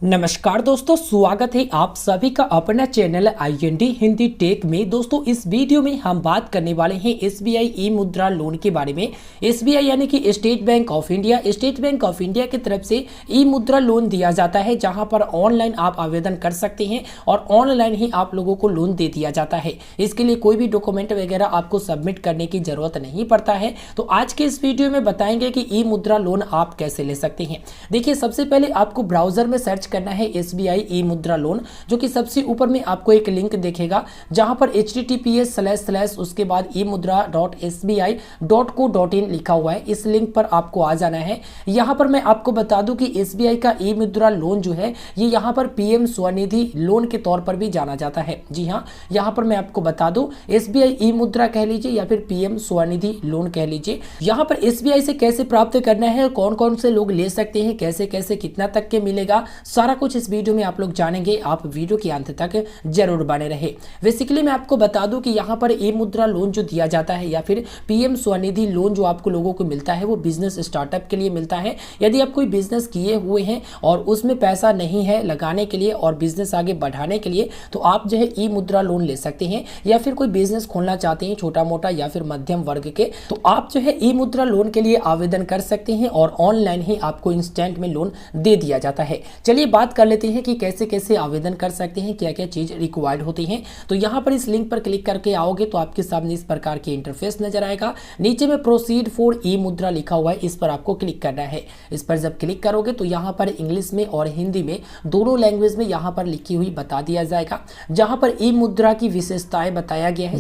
नमस्कार दोस्तों, स्वागत है आप सभी का अपना चैनल IND हिंदी टेक में। दोस्तों इस वीडियो में हम बात करने वाले हैं SBI ई मुद्रा लोन के बारे में। SBI यानी कि स्टेट बैंक ऑफ इंडिया की तरफ से ई मुद्रा लोन दिया जाता है, जहां पर ऑनलाइन आप आवेदन कर सकते हैं और ऑनलाइन ही आप लोगों को लोन दे दिया जाता है। इसके लिए कोई भी डॉक्यूमेंट वगैरह आपको सबमिट करने की जरूरत नहीं पड़ता है। तो आज के इस वीडियो में बताएंगे कि ई मुद्रा लोन आप कैसे ले सकते हैं। देखिए, सबसे पहले आपको ब्राउजर में सर्च करना है SBI ई मुद्रा लोन, जो कि सबसे ऊपर में आपको एक लिंक दिखेगा जहां पर https/ उसके बाद emudra.sbi.co.in लिखा हुआ है। इस लिंक पर आपको आ जाना है। यहां पर मैं आपको बता दूं कि SBI का ई मुद्रा लोन जो है ये यहां पर PM स्वनिधि लोन के तौर पर भी जाना जाता है। जी हाँ, यहां पर मैं आपको बता दूं SBI ई मुद्रा कह लीजिए या फिर PM स्वनिधि लोन कह लीजिए। यहां पर SBI से कैसे प्राप्त करना है, कौन कौन से लोग ले सकते हैं, कैसे कैसे कितना तक के मिलेगा, सारा कुछ इस वीडियो में आप लोग जानेंगे। आप वीडियो के अंत तक जरूर बने रहे। बेसिकली मैं आपको बता दूं कि यहाँ पर ई मुद्रा लोन जो दिया जाता है या फिर PM स्वनिधि लोन जो आपको लोगों को मिलता है वो बिजनेस स्टार्टअप के लिए मिलता है। यदि आप कोई बिजनेस किए हुए हैं और उसमें पैसा नहीं है लगाने के लिए और बिजनेस आगे बढ़ाने के लिए, तो आप जो है ई मुद्रा लोन ले सकते हैं। या फिर कोई बिजनेस खोलना चाहते हैं छोटा मोटा या फिर मध्यम वर्ग के, तो आप जो है ई मुद्रा लोन के लिए आवेदन कर सकते हैं और ऑनलाइन ही आपको इंस्टेंट में लोन दे दिया जाता है। चलिए बात कर लेते हैं कि कैसे कैसे आवेदन कर सकते हैं, क्या क्या चीज रिक्वायर्ड होती हैं। तो यहाँ पर इस लिंक पर क्लिक करके आओगे तो आपके सामने इस प्रकार की इंटरफेस नजर आएगा। नीचे में प्रोसीड फॉर ई मुद्रा लिखा हुआ है, इस पर आपको क्लिक करना है। इस पर जब क्लिक करोगे तो यहाँ पर इंग्लिश में और हिंदी में दोनों लैंग्वेज में यहाँ पर लिखी हुई बता दिया जाएगा। जहाँ पर ई मुद्रा की विशेषताएं बताया गया है,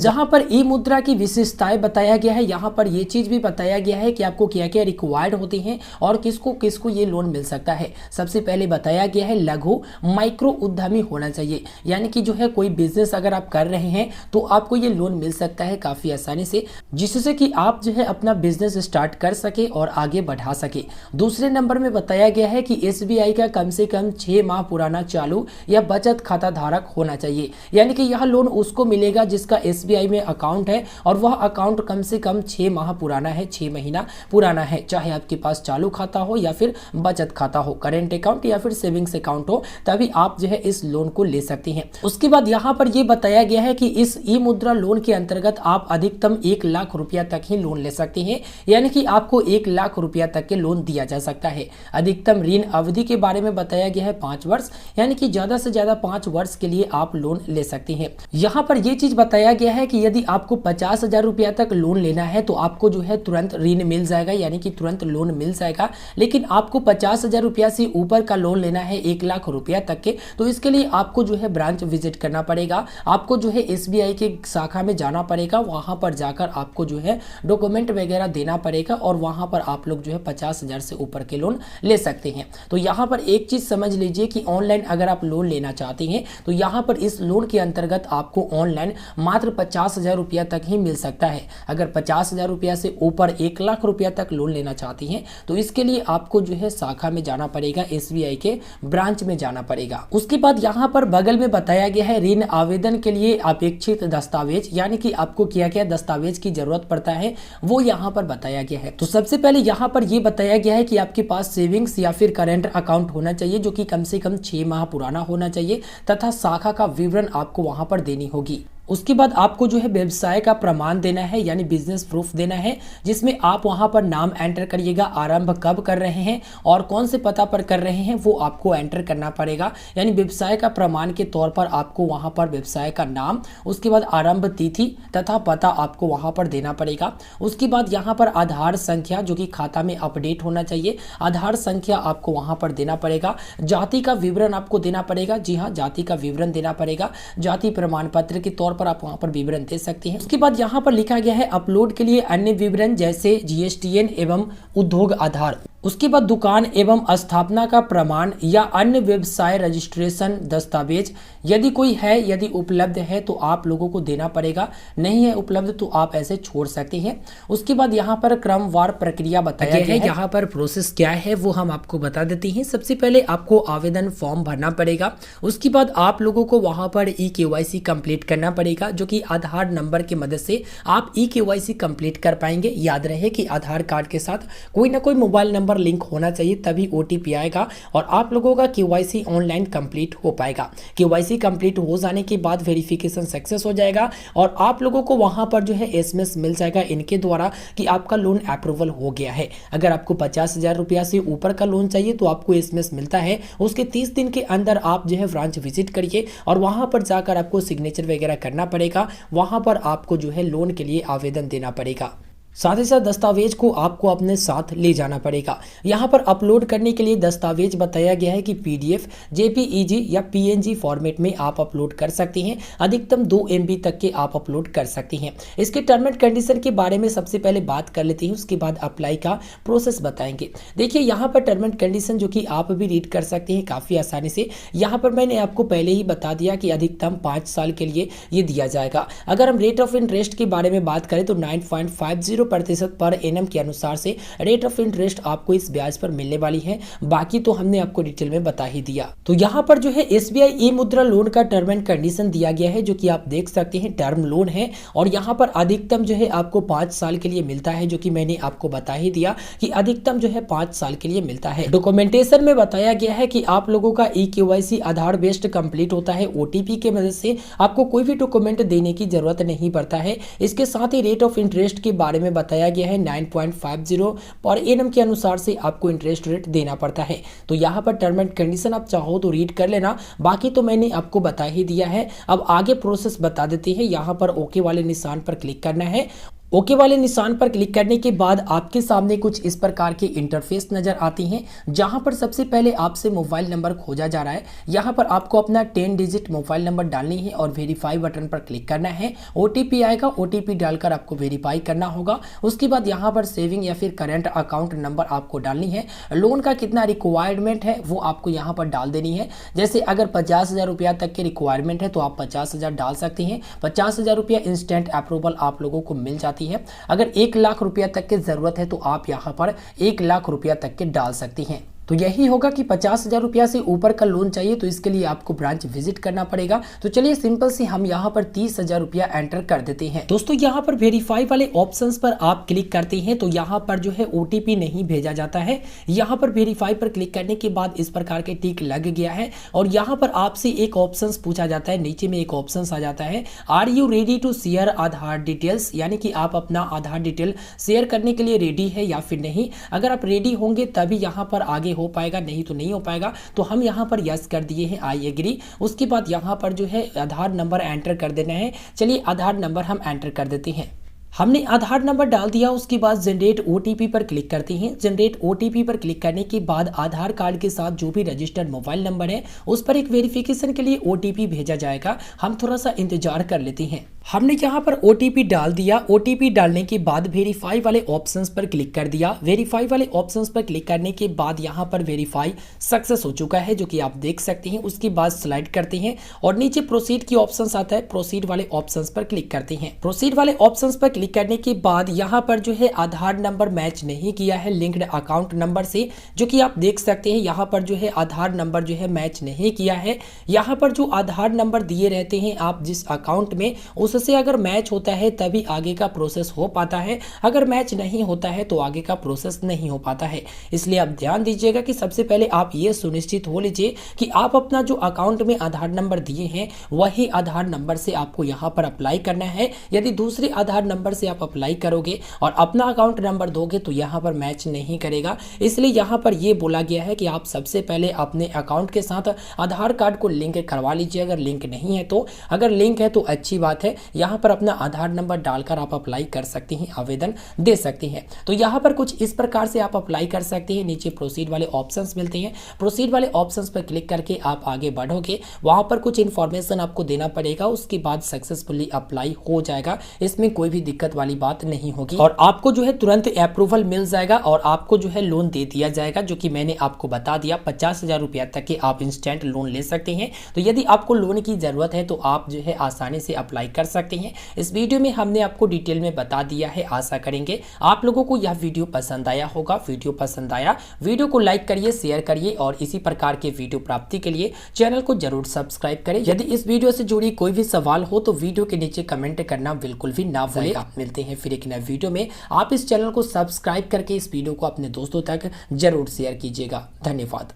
यहाँ पर ये चीज भी बताया गया है कि आपको क्या क्या रिक्वायर्ड होती हैं और किसको किसको ये लोन मिल सकता है। सबसे पहले बताया गया है लघु माइक्रो उद्यमी होना चाहिए, यानी कि जो है कोई बिजनेस अगर आप कर रहे हैं तो आपको ये लोन मिल सकता है काफी आसानी से, जिससे कि आप जो है अपना बिजनेस स्टार्ट कर सके और आगे बढ़ा सके। दूसरे नंबर में बताया गया है कि SBI का कम से कम 6 माह पुराना चालू या बचत खाता धारक होना चाहिए, यानी कि यह लोन उसको मिलेगा जिसका SBI में अकाउंट है और वह अकाउंट कम से कम 6 माह पुराना है, 6 महीना पुराना है। चाहे आपके पास चालू खाता हो या फिर बचत खाता हो, करेंट अकाउंट या फिर सेविंग्स अकाउंट हो, तभी आप जो है इस लोन को ले सकते हैं। उसके बाद यहाँ पर यह बताया गया है कि इस ई मुद्रा लोन के अंतर्गत आप अधिकतम 1 लाख रुपया तक ही लोन ले सकते हैं, यानी कि आपको 1 लाख रुपया तक के लोन दिया जा सकता है। अधिकतम ऋण अवधि के बारे में बताया गया है 5 वर्ष, यानी कि ज्यादा से ज्यादा 5 वर्ष के लिए आप लोन ले सकते हैं। यहाँ पर यह चीज बताया गया है कि यदि आपको 50,000 रुपया तक लोन लेना है तो आपको जो है तुरंत ऋण मिल जाएगा, यानी कि तुरंत लोन मिल जाएगा। लेकिन आपको 50,000 रुपया से ऊपर का लोन लेना है 1 लाख रुपया तक के, तो इसके लिए आपको जो है ब्रांच विजिट करना पड़ेगा। आपको जो है SBI के शाखा में जाना पड़ेगा, वहां पर जाकर आपको जो है डॉक्यूमेंट वगैरह देना पड़ेगा और वहां पर आप लोग जो है 50,000 से ऊपर के लोन ले सकते हैं। तो यहाँ पर एक चीज समझ लीजिए कि ऑनलाइन अगर आप लोन लेना चाहते हैं तो यहाँ पर इस लोन के अंतर्गत आपको ऑनलाइन मात्र 50,000 रुपया तक ही मिल सकता है। अगर 50,000 रुपया से ऊपर 1 लाख रुपया तक लोन लेना चाहते हैं तो इसके लिए आपको जो है शाखा में जाना पड़ेगा, SBI के ब्रांच में जाना पड़ेगा। उसके बाद यहाँ पर बगल में बताया गया है ऋण आवेदन के लिए अपेक्षित दस्तावेज, यानी कि आपको क्या क्या दस्तावेज की जरूरत पड़ता है वो यहाँ पर बताया गया है। तो सबसे पहले यहाँ पर ये बताया गया है कि आपके पास सेविंग्स या फिर करेंट अकाउंट होना चाहिए जो कि कम से कम 6 माह पुराना होना चाहिए तथा शाखा का विवरण आपको वहां पर देनी होगी। उसके बाद आपको जो है व्यवसाय का प्रमाण देना है, यानी बिजनेस प्रूफ देना है, जिसमें आप वहां पर नाम एंटर करिएगा, आरंभ कब कर रहे हैं और कौन से पता पर कर रहे हैं वो आपको एंटर करना पड़ेगा। यानी व्यवसाय का प्रमाण के तौर पर आपको वहां पर व्यवसाय का नाम, उसके बाद आरंभ तिथि तथा पता आपको वहां पर देना पड़ेगा। उसके बाद यहाँ पर आधार संख्या जो कि खाता में अपडेट होना चाहिए, आधार संख्या आपको वहां पर देना पड़ेगा। जाति का विवरण आपको देना पड़ेगा, जी हाँ, जाति का विवरण देना पड़ेगा। जाति प्रमाण पत्र के तौर पर आप वहां पर विवरण दे सकते हैं। उसके बाद यहाँ पर लिखा गया है अपलोड के लिए अन्य विवरण जैसे GSTN एवं उद्योग आधार। उसके बाद दुकान एवं स्थापना का प्रमाण या अन्य व्यवसाय रजिस्ट्रेशन दस्तावेज यदि कोई है, यदि उपलब्ध है तो आप लोगों को देना पड़ेगा, नहीं है उपलब्ध तो आप ऐसे छोड़ सकते हैं। उसके बाद यहाँ पर क्रमवार प्रक्रिया बताया गया है। यहाँ पर प्रोसेस क्या है वो हम आपको बता देते हैं। सबसे पहले आपको आवेदन फॉर्म भरना पड़ेगा। उसके बाद आप लोगों को वहां पर eKYC कंप्लीट करना पड़ेगा, जो कि आधार नंबर की मदद से आप eKYC कंप्लीट कर पाएंगे। याद रहे कि आधार कार्ड के साथ कोई ना कोई मोबाइल नंबर नंबर लिंक होना चाहिए, तभी OTP आएगा और आप लोगों का KYC ऑनलाइन कंप्लीट हो पाएगा। KYC कंप्लीट हो जाने के बाद वेरिफिकेशन सक्सेस हो जाएगा और आप लोगों को वहां पर जो है SMS मिल जाएगा इनके द्वारा कि आपका लोन अप्रूवल हो गया है। अगर आपको 50,000 रुपया से ऊपर का लोन चाहिए तो आपको SMS मिलता है। उसके 30 दिन के अंदर आप जो है ब्रांच विजिट करिए और वहां पर जाकर आपको सिग्नेचर वगैरह करना पड़ेगा। वहां पर आपको जो है लोन के लिए आवेदन देना पड़ेगा। साथ ही साथ दस्तावेज को आपको अपने साथ ले जाना पड़ेगा। यहाँ पर अपलोड करने के लिए दस्तावेज बताया गया है कि PDF, JPEG या PNG फॉर्मेट में आप अपलोड कर सकते हैं। अधिकतम 2 MB तक के आप अपलोड कर सकते हैं। इसके टर्म एंड कंडीशन के बारे में सबसे पहले बात कर लेते हैं, उसके बाद अप्लाई का प्रोसेस बताएंगे। देखिए यहाँ पर टर्म एंड कंडीशन जो कि आप भी रीड कर सकते हैं काफ़ी आसानी से। यहाँ पर मैंने आपको पहले ही बता दिया कि अधिकतम 5 साल के लिए ये दिया जाएगा। अगर हम रेट ऑफ इंटरेस्ट के बारे में बात करें तो 9.50% पर एनम के अनुसार से रेट ऑफ इंटरेस्ट आपको इस ब्याज पर मिलने वाली है। बाकी तो हमने आपको डिटेल में बता ही दिया। तो यहाँ पर जो है SBI ई-मुद्रा लोन का टर्म एंड कंडीशन दिया गया है, जो कि आप देख सकते हैं टर्म लोन है और यहाँ पर अधिकतम जो है आपको 5 साल के लिए मिलता है, जो कि मैंने आपको बता ही दिया कि अधिकतम जो है 5 साल के लिए मिलता है। डॉक्यूमेंटेशन में बताया गया है कि आप लोगों का KYC आधार बेस्ड कंप्लीट होता है। OTP के मदद से आपको कोई भी डॉक्यूमेंट देने की जरूरत नहीं पड़ता है। इसके साथ ही रेट ऑफ इंटरेस्ट के बारे में बताया गया है 9.50 पर एनम के अनुसार से आपको इंटरेस्ट रेट देना पड़ता है। तो यहाँ पर टर्म एंड कंडीशन आप चाहो तो रीड कर लेना, बाकी तो मैंने आपको बता ही दिया है। अब आगे प्रोसेस बता देते हैं। यहाँ पर ओके वाले निशान पर क्लिक करना है। ओके वाले निशान पर क्लिक करने के बाद आपके सामने कुछ इस प्रकार की इंटरफेस नजर आती हैं, जहां पर सबसे पहले आपसे मोबाइल नंबर खोजा जा रहा है। यहां पर आपको अपना 10 डिजिट मोबाइल नंबर डालनी है और वेरीफाई बटन पर क्लिक करना है। OTP आएगा, OTP डालकर आपको वेरीफाई करना होगा। उसके बाद यहां पर सेविंग या फिर करंट अकाउंट नंबर आपको डालनी है। लोन का कितना रिक्वायरमेंट है वो आपको यहाँ पर डाल देनी है। जैसे अगर 50,000 रुपया तक के रिक्वायरमेंट है तो आप 50,000 डाल सकते हैं। 50,000 रुपया इंस्टेंट अप्रूवल आप लोगों को मिल जाती है। अगर 1 लाख रुपया तक की जरूरत है तो आप यहां पर 1 लाख रुपया तक के डाल सकती हैं। तो यही होगा कि 50,000 रुपया से ऊपर का लोन चाहिए तो इसके लिए आपको ब्रांच विजिट करना पड़ेगा। तो चलिए सिंपल से हम यहाँ पर 30,000 रुपया एंटर कर देते हैं। दोस्तों यहाँ पर वेरीफाई वाले ऑप्शंस पर आप क्लिक करते हैं तो यहाँ पर जो है OTP नहीं भेजा जाता है। यहाँ पर वेरीफाई पर क्लिक करने के बाद इस प्रकार के टिक लग गया है और यहाँ पर आपसे एक ऑप्शन पूछा जाता है। नीचे में एक ऑप्शन आ जाता है, are you ready to share Aadhaar details, यानी कि आप अपना आधार डिटेल शेयर करने के लिए रेडी है या फिर नहीं। अगर आप रेडी होंगे तभी यहाँ पर आगे हो पाएगा, नहीं तो नहीं हो पाएगा। तो हम यहाँ पर यस कर दिए हैं, आई एग्री। उसके बाद यहाँ पर जो है आधार नंबर एंटर कर देना है। चलिए आधार नंबर हम एंटर कर देते हैं। हमने आधार नंबर डाल दिया। उसके बाद जनरेट OTP पर क्लिक करते हैं। जनरेट OTP पर क्लिक करने के बाद आधार कार्ड के साथ जो भी रजिस्टर्ड मोबाइल नंबर है उस पर एक वेरिफिकेशन के लिए OTP भेजा जाएगा। हम थोड़ा सा इंतजार कर लेते हैं। हमने यहाँ पर OTP डाल दिया। OTP डालने के बाद वेरीफाई वाले ऑप्शंस पर क्लिक कर दिया। वेरीफाई वाले ऑप्शंस पर क्लिक करने के बाद यहाँ पर वेरीफाई सक्सेस हो चुका है, जो कि आप देख सकते हैं। उसके बाद स्लाइड करते हैं और नीचे प्रोसीड की ऑप्शंस आता है। प्रोसीड वाले ऑप्शंस पर क्लिक करते हैं। प्रोसीड वाले ऑप्शंस पर क्लिक करने के बाद यहाँ पर जो है आधार नंबर मैच नहीं किया है लिंक्ड अकाउंट नंबर से, जो कि आप देख सकते हैं। यहाँ पर जो है आधार नंबर जो है मैच नहीं किया है। यहाँ पर जो आधार नंबर दिए रहते हैं आप जिस अकाउंट में, उससे अगर मैच होता है तभी आगे का प्रोसेस हो पाता है। अगर मैच नहीं होता है तो आगे का प्रोसेस नहीं हो पाता है। इसलिए आप ध्यान दीजिएगा कि सबसे पहले आप ये सुनिश्चित हो लीजिए कि आप अपना जो अकाउंट में आधार नंबर दिए हैं वही आधार नंबर से आपको यहाँ पर अप्लाई करना है। यदि दूसरे आधार नंबर से आप अप्लाई करोगे और अपना अकाउंट नंबर दोगे तो यहाँ पर मैच नहीं करेगा। इसलिए यहाँ पर ये बोला गया है कि आप सबसे पहले अपने अकाउंट के साथ आधार कार्ड को लिंक करवा लीजिए। अगर लिंक नहीं है तो, अगर लिंक है तो अच्छी बात है। यहाँ पर अपना आधार नंबर डालकर आप अप्लाई कर सकते हैं, आवेदन दे सकते हैं। तो यहाँ पर कुछ इस प्रकार से आप अप्लाई कर सकते हैं। नीचे प्रोसीड वाले ऑप्शंस मिलते हैं। प्रोसीड वाले ऑप्शंस पर क्लिक करके आप आगे बढ़ोगे। वहां पर कुछ इन्फॉर्मेशन आपको देना पड़ेगा। उसके बाद सक्सेसफुली अप्लाई हो जाएगा। इसमें कोई भी दिक्कत वाली बात नहीं होगी और आपको जो है तुरंत अप्रूवल मिल जाएगा और आपको जो है लोन दे दिया जाएगा, जो कि मैंने आपको बता दिया। 50,000 रुपया तक के आप इंस्टेंट लोन ले सकते हैं। तो यदि आपको लोन की जरूरत है तो आप जो है आसानी से अप्लाई कर सकते हैं। इस वीडियो में हमने आपको डिटेल में बता दिया है। आशा करेंगे आप लोगों को यह वीडियो पसंद आया होगा। वीडियो पसंद आया, वीडियो को लाइक करिए, शेयर करिए और इसी प्रकार के वीडियो प्राप्ति के लिए चैनल को जरूर सब्सक्राइब करें। यदि इस वीडियो से जुड़ी कोई भी सवाल हो तो वीडियो के नीचे कमेंट करना बिल्कुल भी ना भूलें। मिलते हैं फिर एक नए वीडियो में। आप इस चैनल को सब्सक्राइब करके इस वीडियो को अपने दोस्तों तक जरूर शेयर कीजिएगा। धन्यवाद।